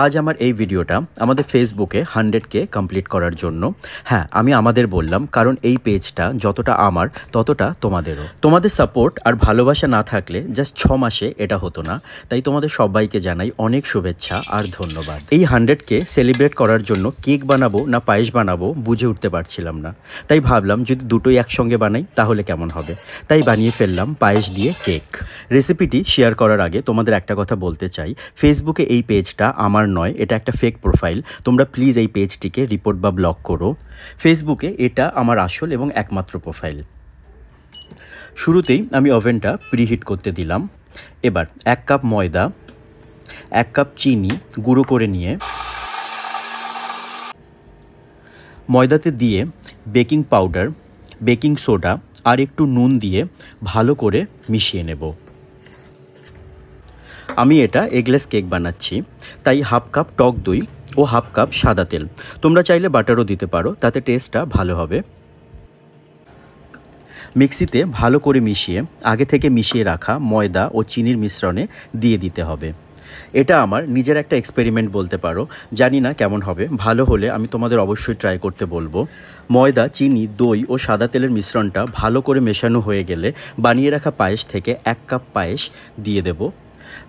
আজ আমার এই ভিডিওটা আমাদের ফেসবুকে 100K কমপ্লিট করার জন্য। হ্যাঁ, আমি আমাদের বললাম, কারণ এই পেজটা যতটা আমার ততটা তোমাদেরও। তোমাদের সাপোর্ট আর ভালোবাসা না থাকলে জাস্ট 6 মাসে এটা হতো না। তাই তোমাদের সবাইকে জানাই অনেক শুভেচ্ছা আর ধন্যবাদ। এই 100K সেলিব্রেট করার জন্য কেক বানাবো না পায়েস বানাবো বুঝে উঠতে পারছিলাম না। তাই ভাবলাম যদি দুটোই একসঙ্গে বানাই তাহলে কেমন হবে। তাই বানিয়ে ফেললাম পায়েস দিয়ে কেক। রেসিপিটি শেয়ার করার আগে তোমাদের একটা কথা বলতে চাই, ফেসবুকে এই পেজটা আমার নয়, এটা একটা ফেক প্রোফাইল। তোমরা প্লিজ এই পেজটিকে রিপোর্ট বা ব্লক করো। ফেসবুকে এটা আমার আসল এবং একমাত্র প্রোফাইল। শুরুতেই আমি ওভেনটা প্রিহিট করতে দিলাম। এবার 1 কাপ ময়দা, 1 কাপ চিনি গুঁড়ো করে নিয়ে ময়দাতে দিয়ে বেকিং পাউডার, বেকিং সোডা আর একটু নুন দিয়ে ভালো করে মিশিয়ে নেব। আমি এটা এগলেস কেক বানাচ্ছি, তাই 1/2 কাপ টক দই ও 1/2 কাপ সাদা তেল। তোমরা চাইলে বাটারও দিতে পারো, তাতে টেস্টটা ভালো হবে। মিক্সিতে ভালো করে মিশিয়ে আগে থেকে মিশিয়ে রাখা ময়দা ও চিনির মিশ্রণে দিয়ে দিতে হবে। এটা আমার নিজের একটা এক্সপেরিমেন্ট বলতে পারো, জানি না কেমন হবে। ভালো হলে আমি তোমাদের অবশ্যই ট্রাই করতে বলবো। ময়দা, চিনি, দই ও সাদা তেলের মিশ্রণটা ভালো করে মেশানো হয়ে গেলে বানিয়ে রাখা পায়েস থেকে 1 কাপ পায়েস দিয়ে দেব।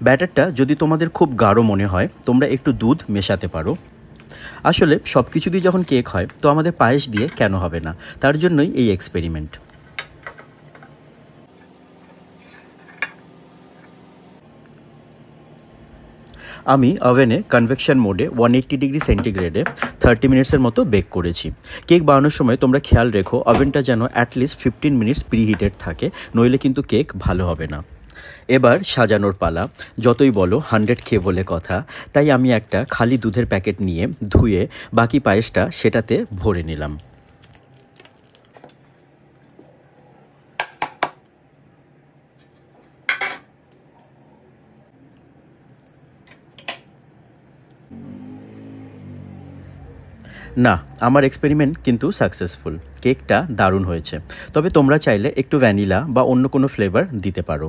ব্যাটারটা যদি তোমাদের খুব গাঢ় মনে হয় তোমরা একটু দুধ মেশাতে পারো। আসলে সব কিছু দিয়ে যখন কেক হয় তো আমাদের পায়েস দিয়ে কেন হবে না, তার জন্যই এই এক্সপেরিমেন্ট। আমি ওভেনে কনভেকশন মোডে 180 ডিগ্রি সেন্টিগ্রেডে 30 মিনিটসের মতো বেক করেছি। কেক বানানোর সময় তোমরা খেয়াল রেখো ওভেনটা যেন অ্যাটলিস্ট 15 মিনিটস প্রিহিটেড থাকে, নইলে কিন্তু কেক ভালো হবে না। এবার সাজানোর পালা। যতই বলো 100K বলে কথা, তাই আমি একটা খালি দুধের প্যাকেট নিয়ে ধুয়ে বাকি পায়েসটা সেটাতে ভরে নিলাম। না, আমার এক্সপেরিমেন্ট কিন্তু সাকসেসফুল। কেকটা দারুণ হয়েছে, তবে তোমরা চাইলে একটু ভ্যানিলা বা অন্য কোনো ফ্লেভার দিতে পারো।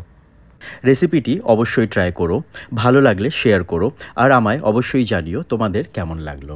রেসিপিটি অবশ্যই ট্রাই করো, ভালো লাগলে শেয়ার করো আর আমায় অবশ্যই জানিও তোমাদের কেমন লাগলো।